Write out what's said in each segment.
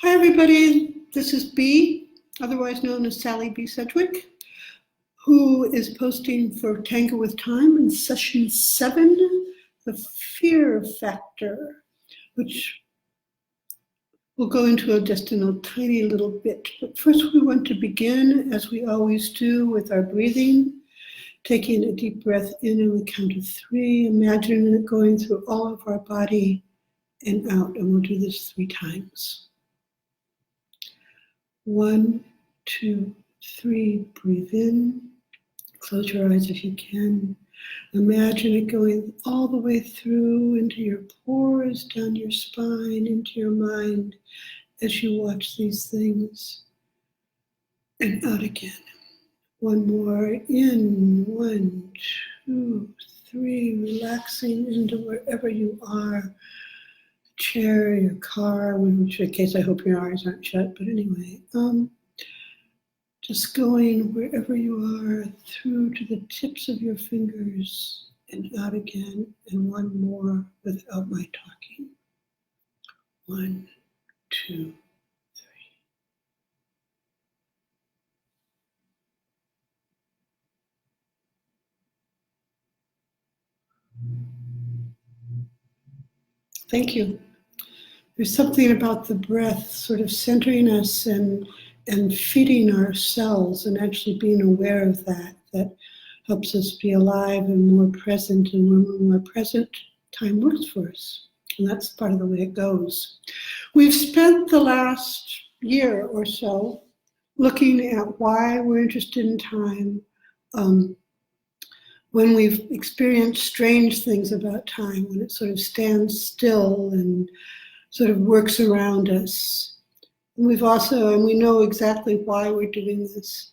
Hi, everybody. This is B, otherwise known as Sally B. Sedgwick, who is posting for Tango with Time in session 7, the fear factor, which we'll go into just in a tiny little bit. But first, we want to begin, as we always do, with our breathing, taking a deep breath in on the count of 3, imagining it going through all of our body and out. And we'll do this 3 times. 1, 2, 3, breathe in. Close your eyes if you can. Imagine it going all the way through into your pores, down your spine, into your mind as you watch these things. And out again. One more in. 1, 2, 3, relaxing into wherever you are. Chair, your car, in which case I hope your eyes aren't shut, but anyway, just going wherever you are through to the tips of your fingers and out again, and one more without my talking. 1, 2, 3. Thank you. There's something about the breath sort of centering us and feeding our cells and actually being aware of that helps us be alive and more present. And when we're more present, time works for us. And that's part of the way it goes. We've spent the last year or so looking at why we're interested in time, when we've experienced strange things about time, when it sort of stands still and sort of works around us. And we know exactly why we're doing this.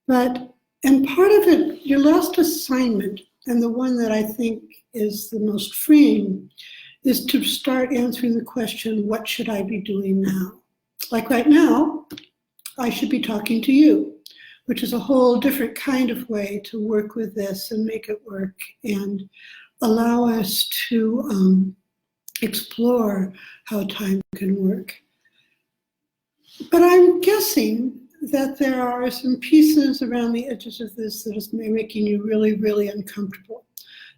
And part of it, your last assignment, and the one that I think is the most freeing, is to start answering the question, what should I be doing now? Like right now, I should be talking to you, which is a whole different kind of way to work with this and make it work and allow us to explore how time can work. But I'm guessing that there are some pieces around the edges of this that is making you really, really uncomfortable.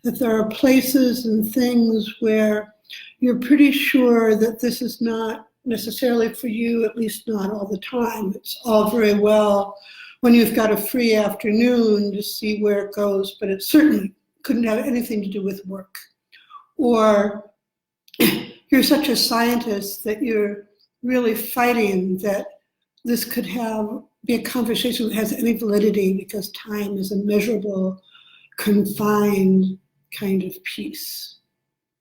That there are places and things where you're pretty sure that this is not necessarily for you, at least not all the time. It's all very well when you've got a free afternoon to see where it goes, but it certainly couldn't have anything to do with work. Or you're such a scientist that you're really fighting that this could be a conversation that has any validity because time is a measurable, confined kind of piece.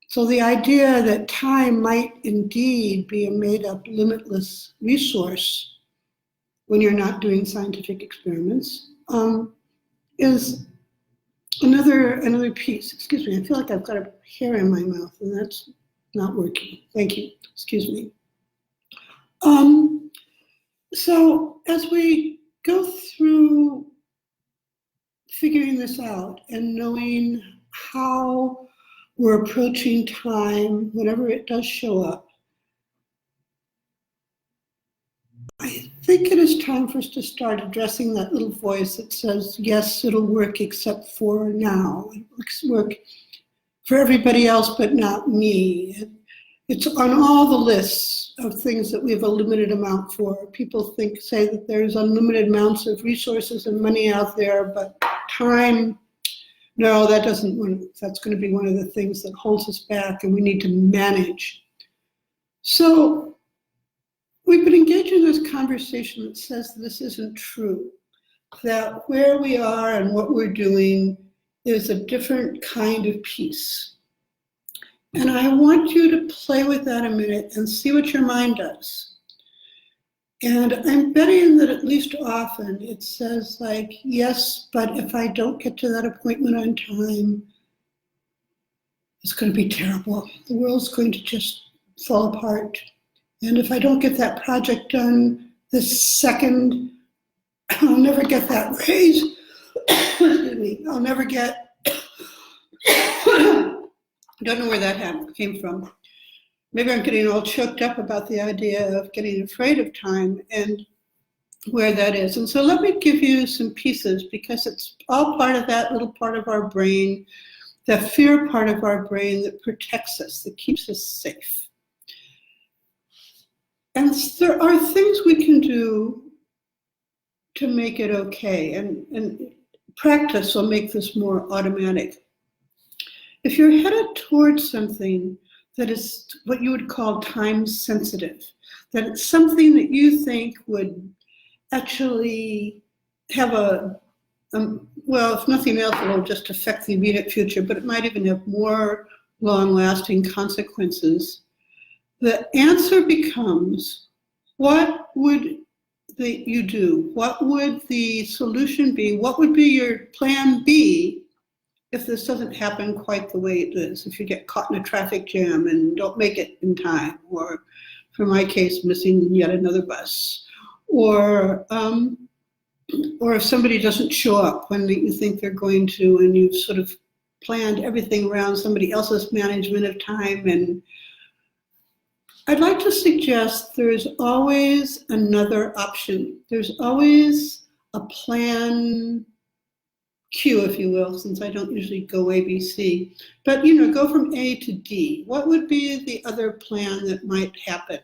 So the idea that time might indeed be a made-up, limitless resource when you're not doing scientific experiments is another piece. Excuse me, I feel like I've got a hair in my mouth and that's not working. Thank you. Excuse me. So as we go through figuring this out and knowing how we're approaching time, whenever it does show up, I think it is time for us to start addressing that little voice that says, yes, it'll work except for now. It will work for everybody else, but not me. It's on all the lists of things that we have a limited amount for. People say that there's unlimited amounts of resources and money out there, but time, no, that's going to be one of the things that holds us back and we need to manage. So we've been engaging in this conversation that says this isn't true, that where we are and what we're doing is a different kind of piece. And I want you to play with that a minute and see what your mind does. And I'm betting that at least often it says like, yes, but if I don't get to that appointment on time, it's going to be terrible. The world's going to just fall apart. And if I don't get that project done this second, I'll never get that raise. Excuse me. I'll never get, I don't know where that came from. maybe I'm getting all choked up about the idea of getting afraid of time and where that is. And so let me give you some pieces, because it's all part of that little part of our brain, the fear part of our brain that protects us, that keeps us safe. And there are things we can do to make it okay, and practice will make this more automatic. If you're headed towards something that is what you would call time sensitive, that it's something that you think would actually have well, if nothing else, it'll just affect the immediate future, but it might even have more long-lasting consequences. The answer becomes, what would you do? What would the solution be? What would be your plan B if this doesn't happen quite the way it is? If you get caught in a traffic jam and don't make it in time, or for my case, missing yet another bus, or if somebody doesn't show up when you think they're going to, and you've sort of planned everything around somebody else's management of time. And I'd like to suggest there's always another option. There's always a plan Q, if you will, since I don't usually go A, B, C. But, go from A to D. What would be the other plan that might happen?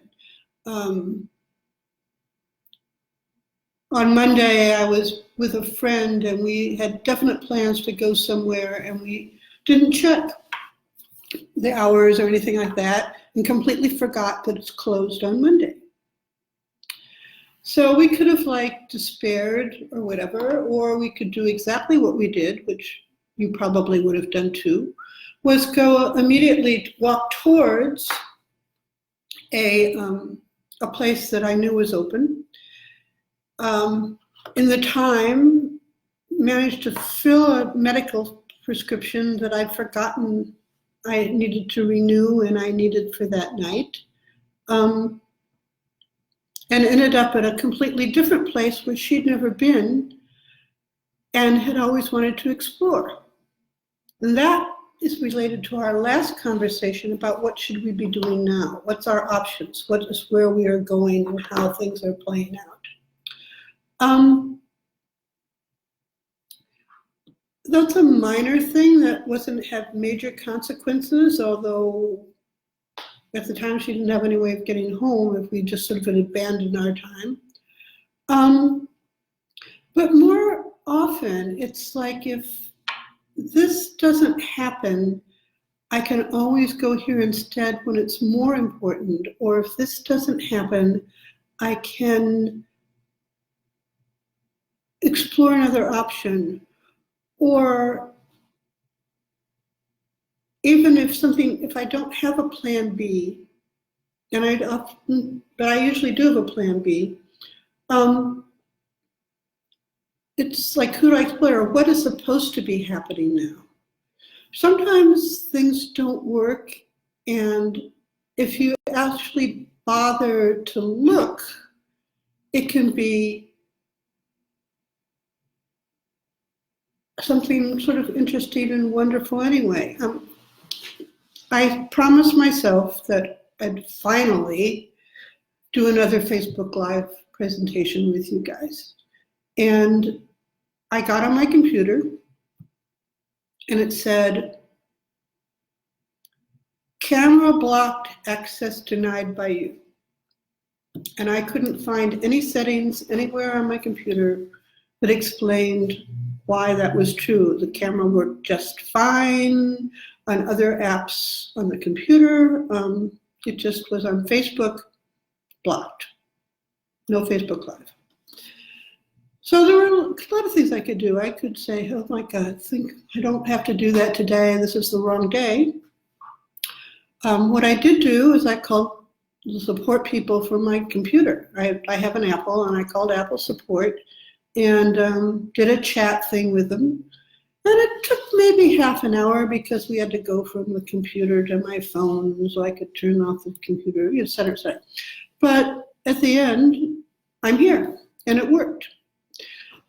On Monday, I was with a friend, and we had definite plans to go somewhere, and we didn't check the hours or anything like that, and completely forgot that it's closed on Monday. So we could have despaired or whatever, or we could do exactly what we did, which you probably would have done too, was go immediately walk towards a place that I knew was open. In the time, managed to fill a medical prescription that I'd forgotten I needed to renew and I needed for that night. And ended up at a completely different place where she'd never been and had always wanted to explore. And that is related to our last conversation about what should we be doing now? What's our options? What is where we are going and how things are playing out? That's a minor thing that wasn't have major consequences, although at the time she didn't have any way of getting home if we just sort of had abandoned our time. But more often, it's like if this doesn't happen, I can always go here instead when it's more important. Or if this doesn't happen, I can explore another option. Or even if I don't have a plan B, but I usually do have a plan B, it's like, who do I explore? What is supposed to be happening now? Sometimes things don't work, and if you actually bother to look, it can be something sort of interesting and wonderful anyway. I promised myself that I'd finally do another Facebook Live presentation with you guys. And I got on my computer and it said, camera blocked, access denied by you. And I couldn't find any settings anywhere on my computer that explained why that was true. The camera worked just fine on other apps on the computer. It just was on Facebook, blocked. No Facebook Live. So there were a lot of things I could do. I could say, oh my God, I don't have to do that today. This is the wrong day. What I did do is I called the support people from my computer. I have an Apple, and I called Apple support and did a chat thing with them. And it took maybe half an hour because we had to go from the computer to my phone so I could turn off the computer, et cetera, et cetera. But at the end, I'm here, and it worked.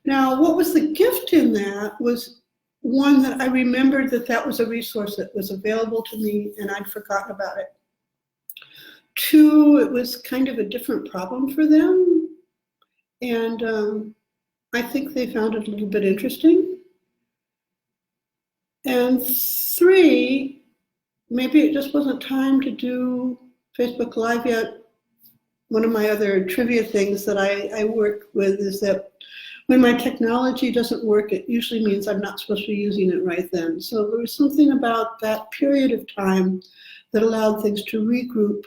Now, what was the gift in that was one that I remembered that was a resource that was available to me, and I'd forgotten about it. 2, it was kind of a different problem for them. And I think they found it a little bit interesting. And 3, maybe it just wasn't time to do Facebook Live yet. One of my other trivia things that I work with is that when my technology doesn't work, it usually means I'm not supposed to be using it right then. So there was something about that period of time that allowed things to regroup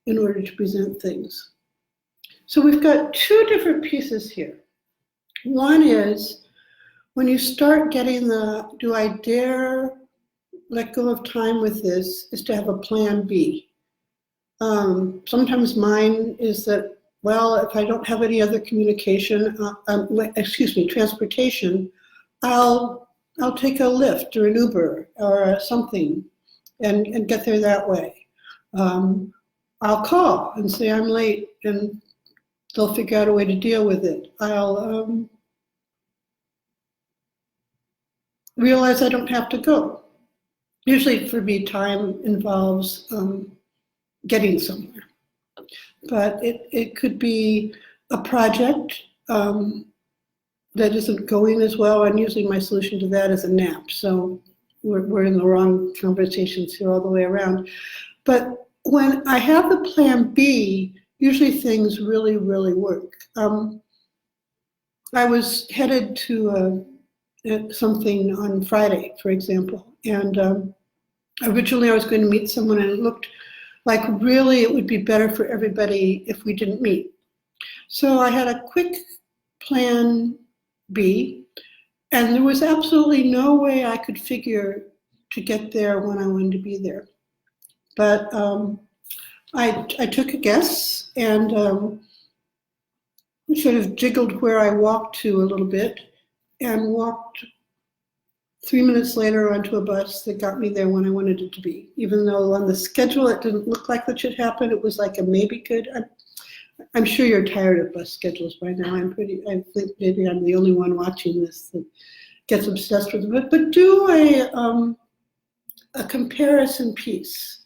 in order to present things. So we've got 2 different pieces here. One is when you start getting the, do I dare let go of time with this, is to have a plan B. Sometimes mine is that, well, if I don't have any other communication, transportation, I'll take a Lyft or an Uber or something and get there that way. I'll call and say I'm late and they'll figure out a way to deal with it. I'll realize I don't have to go. Usually for me, time involves getting somewhere. But it could be a project that isn't going as well, and usually my solution to that is a nap. So we're in the wrong conversations here all the way around. But when I have the plan B, usually things really, really work. I was headed to something on Friday, for example, and originally I was going to meet someone, and it looked like really it would be better for everybody if we didn't meet. So I had a quick plan B, and there was absolutely no way I could figure to get there when I wanted to be there. But I took a guess and sort of jiggled where I walked to a little bit and walked 3 minutes later onto a bus that got me there when I wanted it to be. Even though on the schedule it didn't look like that should happen, it was like a maybe could. I'm sure you're tired of bus schedules by now. I think maybe I'm the only one watching this that gets obsessed with it. But do a comparison piece.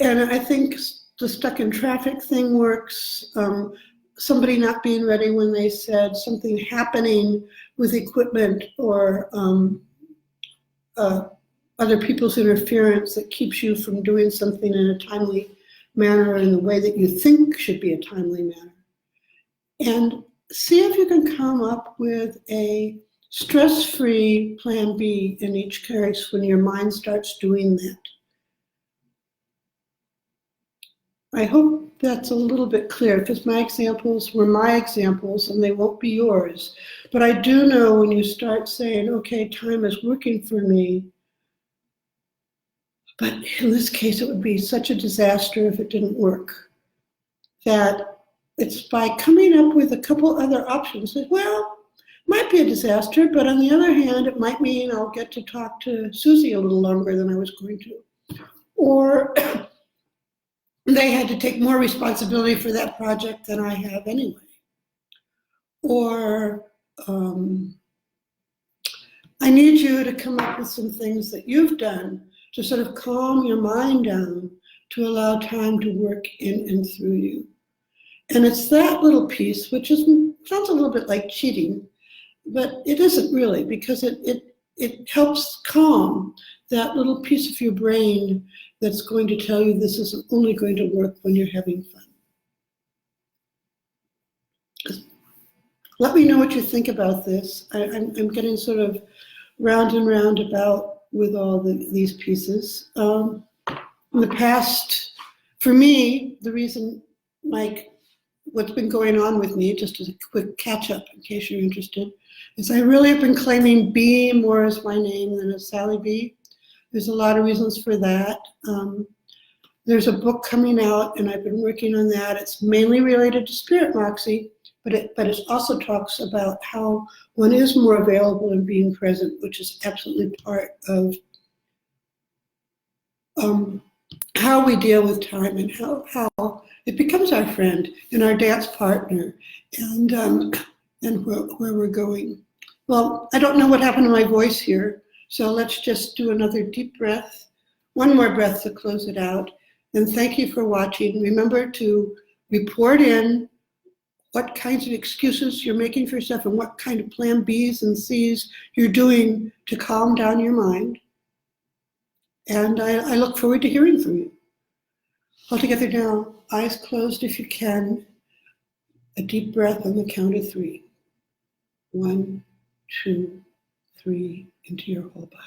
And I think the stuck in traffic thing works. Somebody not being ready when they said, something happening with equipment or other people's interference that keeps you from doing something in a timely manner in the way that you think should be a timely manner. And see if you can come up with a stress-free plan B in each case when your mind starts doing that. I hope that's a little bit clear, because my examples were my examples and they won't be yours. But I do know when you start saying, okay, time is working for me, but in this case it would be such a disaster if it didn't work, that it's by coming up with a couple other options that, well, might be a disaster, but on the other hand, it might mean I'll get to talk to Susie a little longer than I was going to. Or they had to take more responsibility for that project than I have anyway. Or I need you to come up with some things that you've done to sort of calm your mind down to allow time to work in and through you. And it's that little piece, which sounds a little bit like cheating, but it isn't really, because it helps calm that little piece of your brain that's going to tell you this is only going to work when you're having fun. Let me know what you think about this. I'm getting sort of round and round about with all these pieces. In the past, for me, the reason, Mike, what's been going on with me, just as a quick catch up in case you're interested, is I really have been claiming B more as my name than as Sally B. There's a lot of reasons for that. There's a book coming out, and I've been working on that. It's mainly related to Spirit Moxie, but it also talks about how one is more available in being present, which is absolutely part of how we deal with time and how it becomes our friend and our dance partner, and where we're going. Well, I don't know what happened to my voice here, so let's just do another deep breath, one more breath to close it out, And thank you for watching. Remember to report in what kinds of excuses you're making for yourself and what kind of plan Bs and Cs you're doing to calm down your mind. And I look forward to hearing from you. All together now, eyes closed if you can. A deep breath on the count of 3. 1, 2, 3, into your whole body.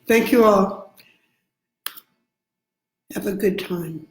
Thank you all. Have a good time.